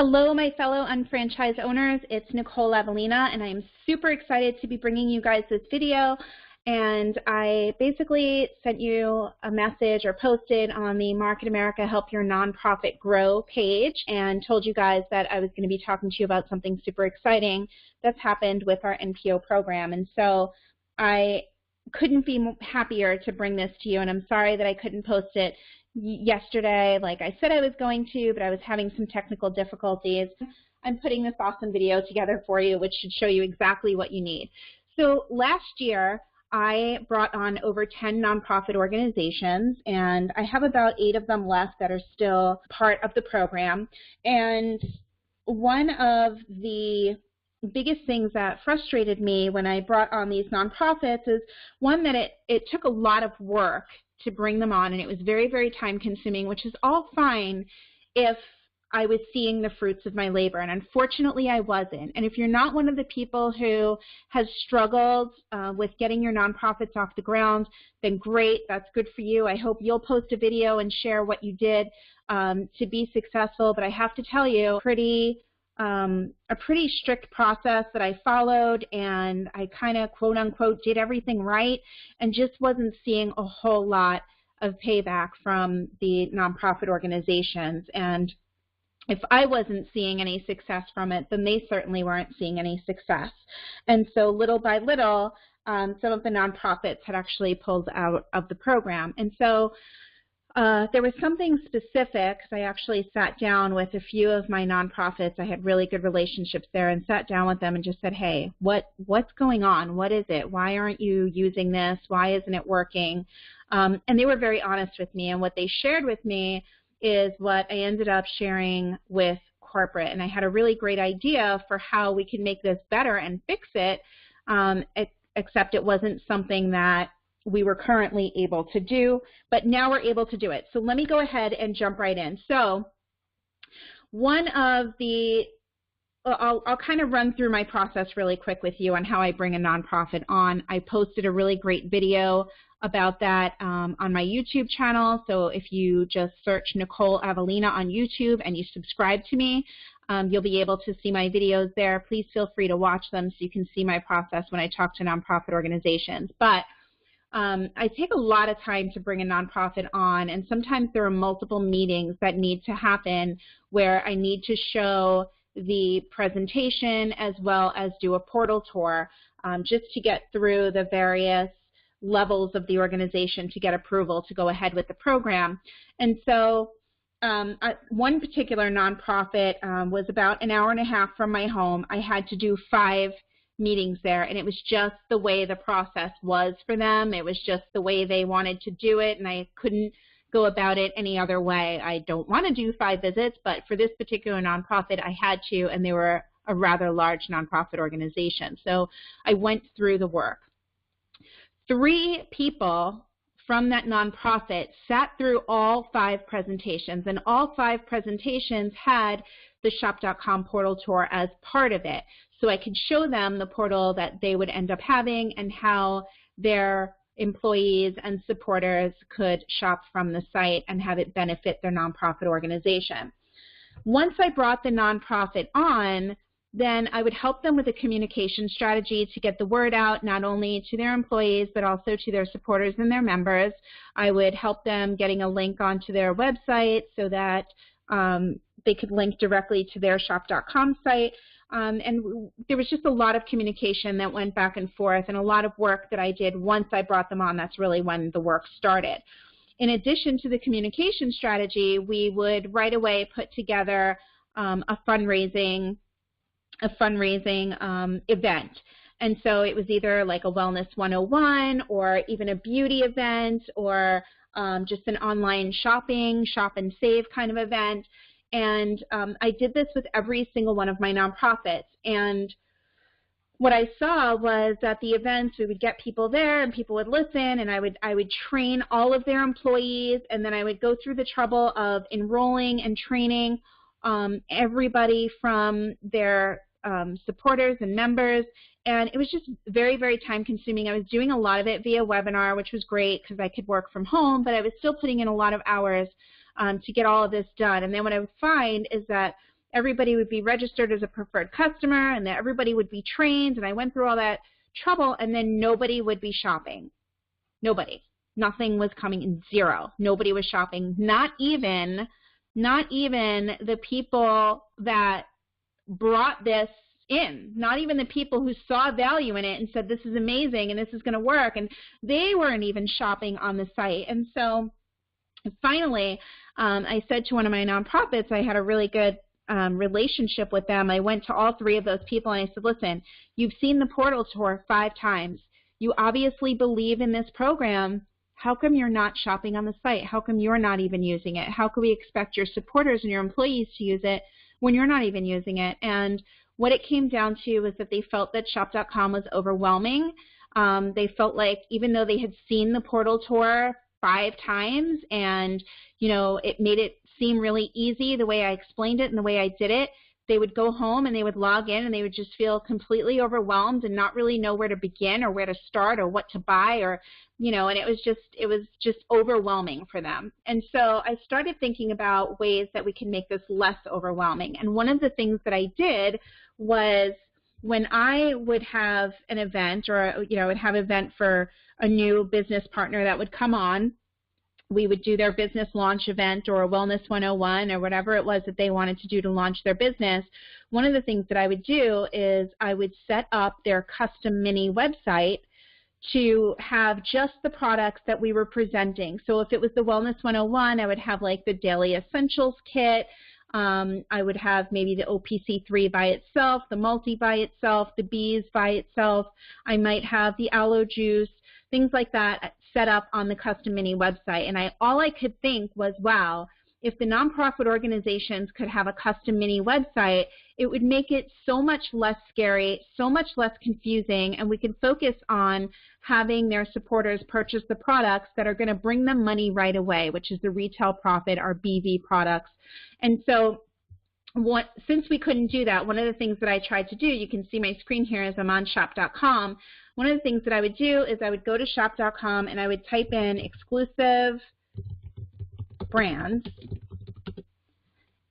Hello, my fellow unfranchised owners. It's Nicole Avelina, and I'm super excited to be bringing you guys this video. And I basically sent you a message or posted on the Market America Help Your Nonprofit Grow page and told you guys that I was going to be talking to you about something super exciting that's happened with our NPO program. And so I couldn't be happier to bring this to you, and I'm sorry that I couldn't post it yesterday like I said I was going to, but I was having some technical difficulties. I'm putting this awesome video together for you, which should show you exactly what you need. So last year, I brought on over 10 nonprofit organizations, and I have about 8 of them left that are still part of the program. And one of the biggest things that frustrated me when I brought on these nonprofits is, one, that it took a lot of work to bring them on, and it was very, very time consuming, which is all fine if I was seeing the fruits of my labor, and unfortunately I wasn't. And if you're not one of the people who has struggled with getting your nonprofits off the ground, then great, that's good for you. I hope you'll post a video and share what you did to be successful, but I have to tell you, a pretty strict process that I followed, and I kind of quote unquote did everything right and just wasn't seeing a whole lot of payback from the nonprofit organizations. And if I wasn't seeing any success from it, then they certainly weren't seeing any success. And so little by little, some of the nonprofits had actually pulled out of the program. And so there was something specific, because I actually sat down with a few of my nonprofits. I had really good relationships there, and sat down with them and just said, hey, what's going on? What is it? Why aren't you using this? Why isn't it working? And they were very honest with me, and what they shared with me is what I ended up sharing with corporate. And I had a really great idea for how we could make this better and fix it, except it wasn't something that we were currently able to do, but now we're able to do it. So let me go ahead and jump right in. So one of the, I'll kind of run through my process really quick with you on how I bring a nonprofit on. I posted a really great video about that on my YouTube channel. So if you just search Nicole Avelina on YouTube and you subscribe to me, you'll be able to see my videos there. Please feel free to watch them so you can see my process when I talk to nonprofit organizations. But I take a lot of time to bring a nonprofit on, and sometimes there are multiple meetings that need to happen where I need to show the presentation as well as do a portal tour just to get through the various levels of the organization to get approval to go ahead with the program. And so one particular nonprofit was about an hour and a half from my home. I had to do 5 meetings there, and it was just the way the process was for them. It was just the way they wanted to do it, and I couldn't go about it any other way. I don't want to do 5 visits, but for this particular nonprofit, I had to, and they were a rather large nonprofit organization. So I went through the work. 3 people from that nonprofit sat through all 5 presentations, and all 5 presentations had the shop.com portal tour as part of it. So I could show them the portal that they would end up having and how their employees and supporters could shop from the site and have it benefit their nonprofit organization. Once I brought the nonprofit on, then I would help them with a communication strategy to get the word out, not only to their employees, but also to their supporters and their members. I would help them getting a link onto their website so that they could link directly to their shop.com site. And there was just a lot of communication that went back and forth, and a lot of work that I did once I brought them on. That's really when the work started. In addition to the communication strategy, we would right away put together a fundraising event. And so it was either like a Wellness 101 or even a beauty event or just an online shop and save kind of event. And I did this with every single one of my nonprofits. And what I saw was at the events, we would get people there and people would listen, and I would train all of their employees, and then I would go through the trouble of enrolling and training everybody from their supporters and members. And it was just very, very time consuming. I was doing a lot of it via webinar, which was great because I could work from home, but I was still putting in a lot of hours to get all of this done. And then what I would find is that everybody would be registered as a preferred customer and that everybody would be trained, and I went through all that trouble, and then nobody would be shopping. Nobody. Nothing was coming in, zero. Nobody was shopping. Not even the people that brought this in, not even the people who saw value in it and said this is amazing and this is going to work, and they weren't even shopping on the site. And so finally, I said to one of my nonprofits, I had a really good relationship with them. I went to all three of those people and I said, listen, you've seen the portal tour 5 times. You obviously believe in this program. How come you're not shopping on the site? How come you're not even using it? How can we expect your supporters and your employees to use it when you're not even using it? And what it came down to was that they felt that shop.com was overwhelming. They felt like even though they had seen the portal tour 5 times and, you know, it made it seem really easy the way I explained it and the way I did it, they would go home and they would log in and they would just feel completely overwhelmed and not really know where to begin or where to start or what to buy, or, you know, and it was just overwhelming for them. And so I started thinking about ways that we can make this less overwhelming. And one of the things that I did was when I would have an event, or, you know, would have an event for a new business partner that would come on, we would do their business launch event or a Wellness 101 or whatever it was that they wanted to do to launch their business. One of the things that I would do is I would set up their custom mini website to have just the products that we were presenting. So if it was the Wellness 101, I would have like the Daily Essentials Kit. I would have maybe the OPC3 by itself, the Multi by itself, the Bees by itself. I might have the Aloe Juice, things like that set up on the custom mini website. And all I could think was, wow, if the nonprofit organizations could have a custom mini website, it would make it so much less scary, so much less confusing, and we could focus on having their supporters purchase the products that are going to bring them money right away, which is the retail profit, our BV products. And so since we couldn't do that, one of the things that I tried to do, you can see my screen here as I'm on shop.com, one of the things that I would do is I would go to shop.com and I would type in exclusive brands,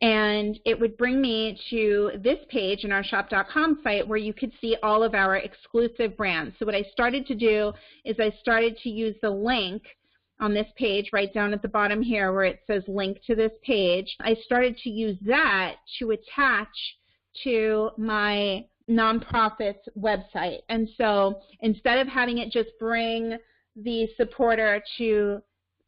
and it would bring me to this page in our shop.com site where you could see all of our exclusive brands. So what I started to do is I started to use the link on this page right down at the bottom here where it says link to this page. I started to use that to attach to my nonprofit's website. And so instead of having it just bring the supporter to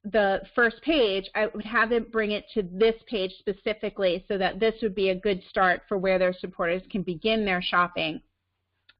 the first page, I would have it bring it to this page specifically so that this would be a good start for where their supporters can begin their shopping.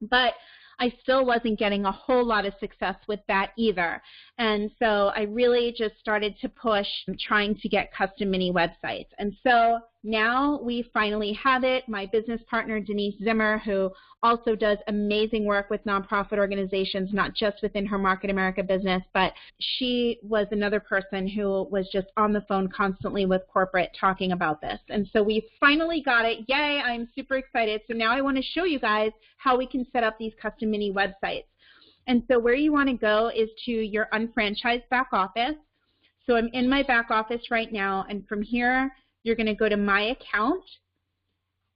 But I still wasn't getting a whole lot of success with that either. And so I really just started to push trying to get custom mini websites. And so now we finally have it. My business partner, Denise Zimmer, who also does amazing work with nonprofit organizations, not just within her Market America business, but she was another person who was just on the phone constantly with corporate talking about this. And so we finally got it. Yay, I'm super excited. So now I want to show you guys how we can set up these custom mini websites. And so where you want to go is to your unfranchised back office. So I'm in my back office right now, and from here, you're going to go to My Account,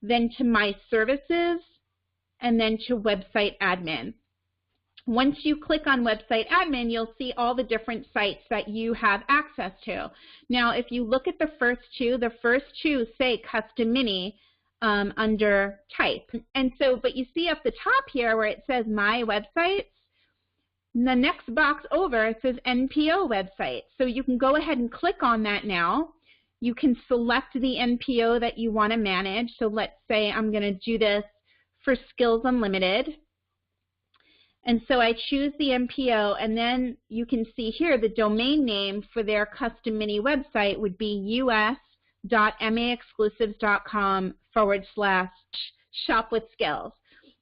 then to My Services, and then to Website Admin. Once you click on Website Admin, you'll see all the different sites that you have access to. Now, if you look at the first two say Custom Mini under Type. And so, but you see up the top here where it says My Websites, the next box over, it says NPO website. So you can go ahead and click on that now. You can select the NPO that you want to manage. So let's say I'm going to do this for Skills Unlimited. And so I choose the NPO, and then you can see here the domain name for their custom mini website would be us.maexclusives.com/shopwithskills.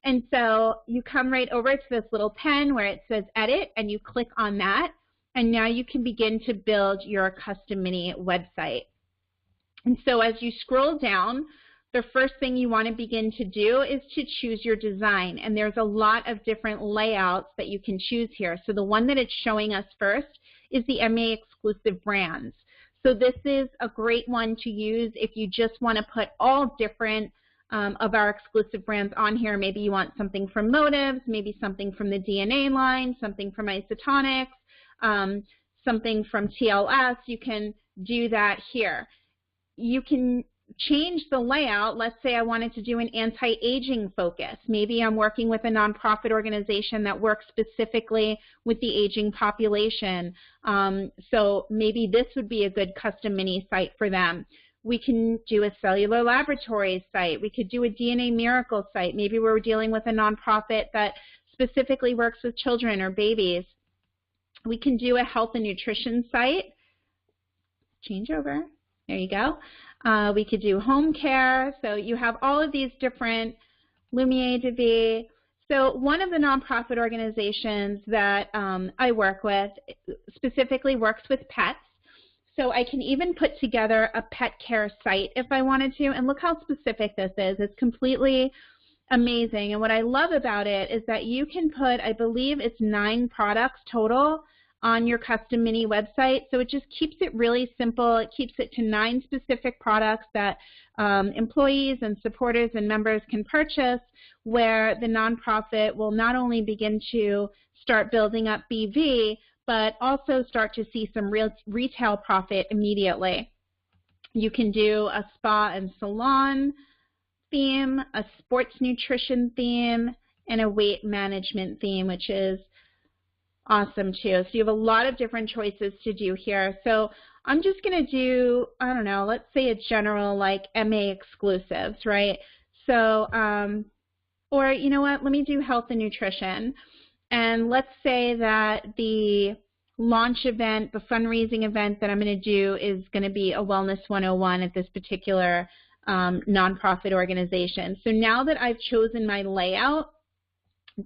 And so you come right over to this little pen where it says Edit, and you click on that, and now you can begin to build your custom mini website. And so as you scroll down, the first thing you want to begin to do is to choose your design. And there's a lot of different layouts that you can choose here. So the one that it's showing us first is the MA exclusive brands. So this is a great one to use if you just want to put all different of our exclusive brands on here. Maybe you want something from Motives, maybe something from the DNA line, something from Isotonics, something from TLS. You can do that here. You can change the layout. Let's say I wanted to do an anti-aging focus. Maybe I'm working with a nonprofit organization that works specifically with the aging population. So maybe this would be a good custom mini site for them. We can do a cellular laboratory site. We could do a DNA miracle site. Maybe we're dealing with a nonprofit that specifically works with children or babies. We can do a health and nutrition site. Change over. There you go. We could do home care. So you have all of these different Lumiere de Vie. So one of the nonprofit organizations that I work with specifically works with pets. So I can even put together a pet care site if I wanted to. And look how specific this is. It's completely amazing. And what I love about it is that you can put, I believe it's 9 products total on your custom mini website. So it just keeps it really simple. It keeps it to 9 specific products that employees and supporters and members can purchase, where the nonprofit will not only begin to start building up BV, but also start to see some real retail profit immediately. You can do a spa and salon theme, a sports nutrition theme, and a weight management theme, which is awesome too. So you have a lot of different choices to do here. So I'm just going to do, I don't know, let's say a general like MA exclusives, right? So, or you know what, let me do health and nutrition. And let's say that the launch event, the fundraising event that I'm going to do is going to be a Wellness 101 at this particular nonprofit organization. So now that I've chosen my layout,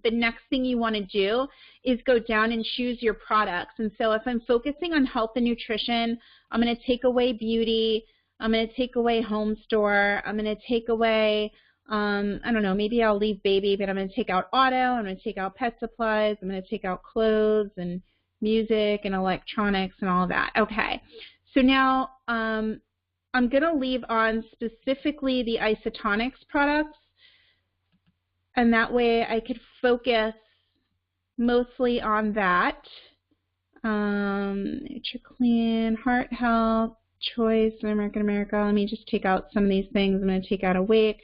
the next thing you want to do is go down and choose your products. And so if I'm focusing on health and nutrition, I'm going to take away beauty, I'm going to take away home store, I'm going to take away, I don't know, maybe I'll leave baby, but I'm going to take out auto, I'm going to take out pet supplies, I'm going to take out clothes and music and electronics and all of that. Okay, so now I'm going to leave on specifically the Isotonics products, and that way I could focus mostly on that. NutriClean, Heart Health, Choice, American America. Let me just take out some of these things. I'm going to take out Awake.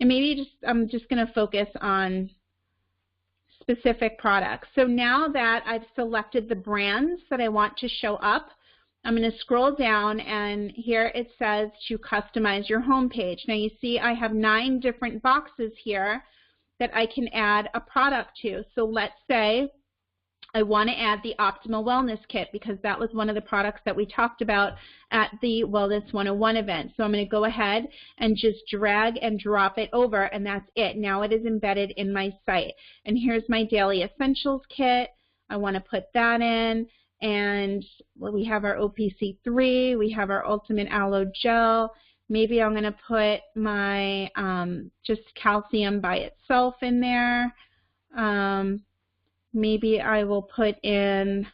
And maybe I'm just going to focus on specific products. So now that I've selected the brands that I want to show up, I'm going to scroll down, and here it says to customize your home page. Now you see I have 9 different boxes here that I can add a product to. So let's say I want to add the Optimal Wellness Kit, because that was one of the products that we talked about at the Wellness 101 event. So I'm going to go ahead and just drag and drop it over, and that's it. Now it is embedded in my site. And here's my Daily Essentials Kit. I want to put that in. And we have our OPC3. We have our Ultimate Aloe Gel. Maybe I'm going to put my just calcium by itself in there. Maybe I will put in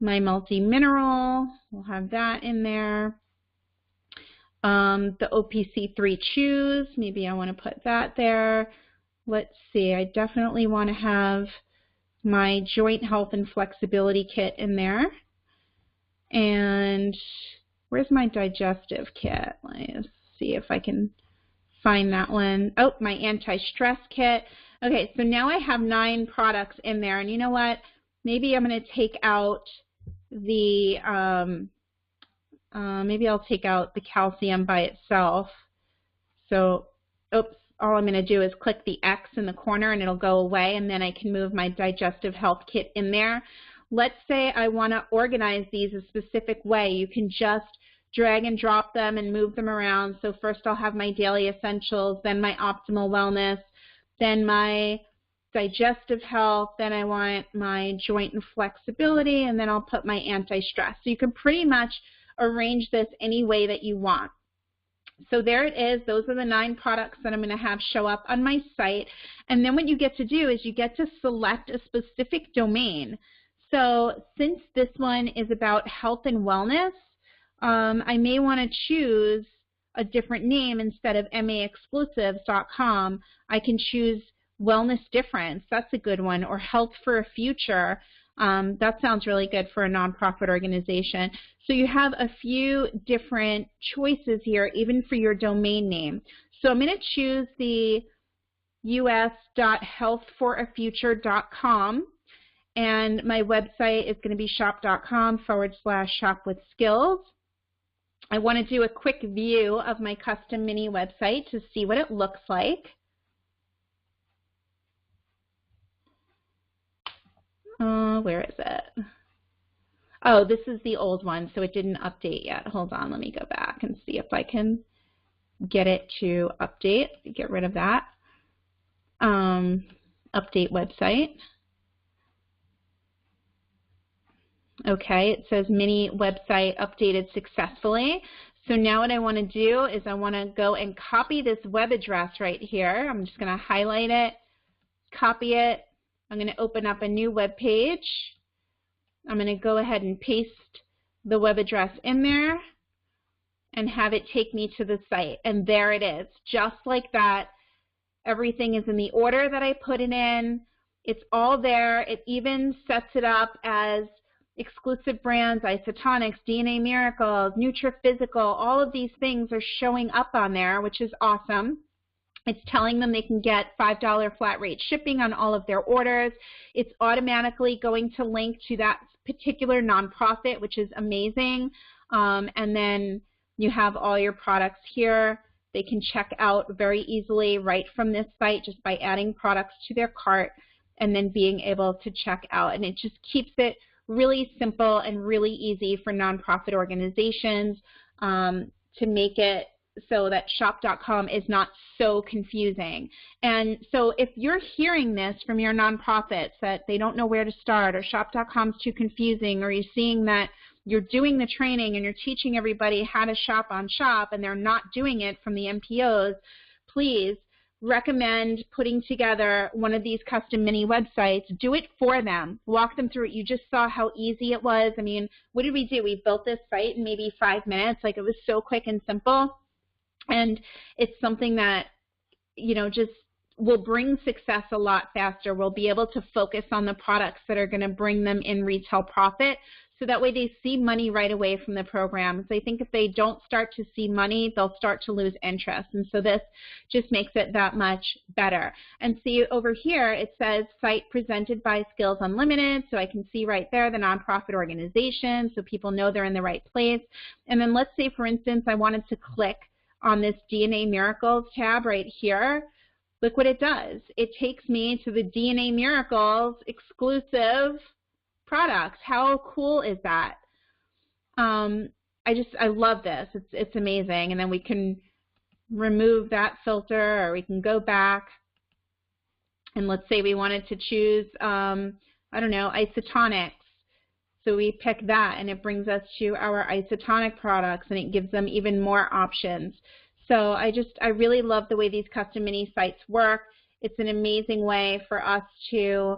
my multi-mineral. We'll have that in there. The OPC3 Chews, maybe I want to put that there. Let's see, I definitely want to have my Joint Health and Flexibility Kit in there. And where's my digestive kit? Let's see if I can find that one. Oh, my anti-stress kit. Okay, so now I have 9 products in there, and you know what? Maybe I'm going to take out the, maybe I'll take out the calcium by itself. So, oops, all I'm going to do is click the X in the corner and it'll go away, and then I can move my digestive health kit in there. Let's say I want to organize these a specific way. You can just drag and drop them and move them around. So first I'll have my Daily Essentials, then my Optimal Wellness, then my digestive health, then I want my joint and flexibility, and then I'll put my anti-stress. So you can pretty much arrange this any way that you want. So there it is. Those are the 9 products that I'm going to have show up on my site. And then what you get to do is you get to select a specific domain. So since this one is about health and wellness, I may want to choose a different name. Instead of maexclusives.com, I can choose Wellness Difference. That's a good one. Or Health for a Future. That sounds really good for a nonprofit organization. So you have a few different choices here, even for your domain name. So I'm going to choose the us.healthforafuture.com, and my website is going to be shop.com/shop-with-skills. I want to do a quick view of my custom mini website to see what it looks like. Where is it? Oh, this is the old one, so it didn't update yet. Hold on, let me go back and see if I can get it to update. Get rid of that. Update website. Okay, it says mini website updated successfully. So now what I want to do is I want to go and copy this web address right here. I'm just going to highlight it, copy it. I'm going to open up a new web page. I'm going to go ahead and paste the web address in there and have it take me to the site. And there it is, just like that. Everything is in the order that I put it in. It's all there. It even sets it up as exclusive brands, Isotonics, DNA Miracles, Nutri-Physical. All of these things are showing up on there, which is awesome. It's telling them they can get $5 flat rate shipping on all of their orders. It's automatically going to link to that particular nonprofit, which is amazing. And then you have all your products here. They can check out very easily right from this site just by adding products to their cart and then being able to check out. And it just keeps it really simple and really easy for nonprofit organizations to make it so that shop.com is not so confusing. And so if you're hearing this from your nonprofits that they don't know where to start, or shop.com is too confusing, or you're seeing that you're doing the training and you're teaching everybody how to shop on Shop and they're not doing it from the NPOs, please recommend putting together one of these custom mini websites. Do it for them. Walk them through it. You just saw how easy it was. I mean, what did we do? We built this site in maybe 5 minutes. Like, it was so quick and simple. And it's something that, you know, just will bring success a lot faster. We'll be able to focus on the products that are going to bring them in retail profit, so that way they see money right away from the program. So I think if they don't start to see money, they'll start to lose interest. And so this just makes it that much better. And see over here, it says site presented by Skills Unlimited. So I can see right there the nonprofit organization, so people know they're in the right place. And then let's say, for instance, I wanted to click on this DNA Miracles tab right here. Look what it does. It takes me to the DNA Miracles exclusive products. How cool is that? I love this. It's amazing. And then we can remove that filter, or we can go back. And let's say we wanted to choose, I don't know, Isotonics. So we pick that, and it brings us to our isotonic products, and it gives them even more options. So I really love the way these custom mini sites work. It's an amazing way for us to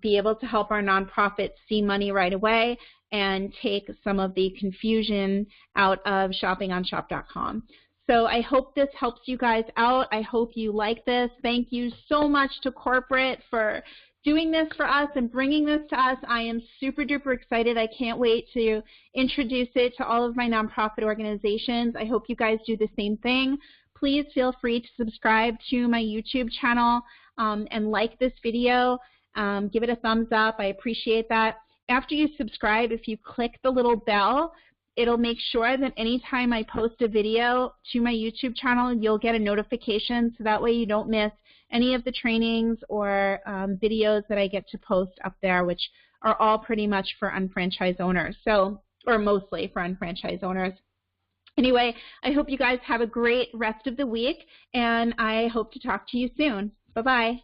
be able to help our nonprofits see money right away and take some of the confusion out of shopping on shop.com. So I hope this helps you guys out. I hope you like this. Thank you so much to corporate for doing this for us and bringing this to us. I am super duper excited. I can't wait to introduce it to all of my nonprofit organizations. I hope you guys do the same thing. Please feel free to subscribe to my YouTube channel and like this video. Give it a thumbs up. I appreciate that. After you subscribe, if you click the little bell, it'll make sure that anytime I post a video to my YouTube channel, you'll get a notification, so that way you don't miss any of the trainings or videos that I get to post up there, which are all pretty much for unfranchised owners, or mostly for unfranchised owners. Anyway, I hope you guys have a great rest of the week, and I hope to talk to you soon. Bye-bye.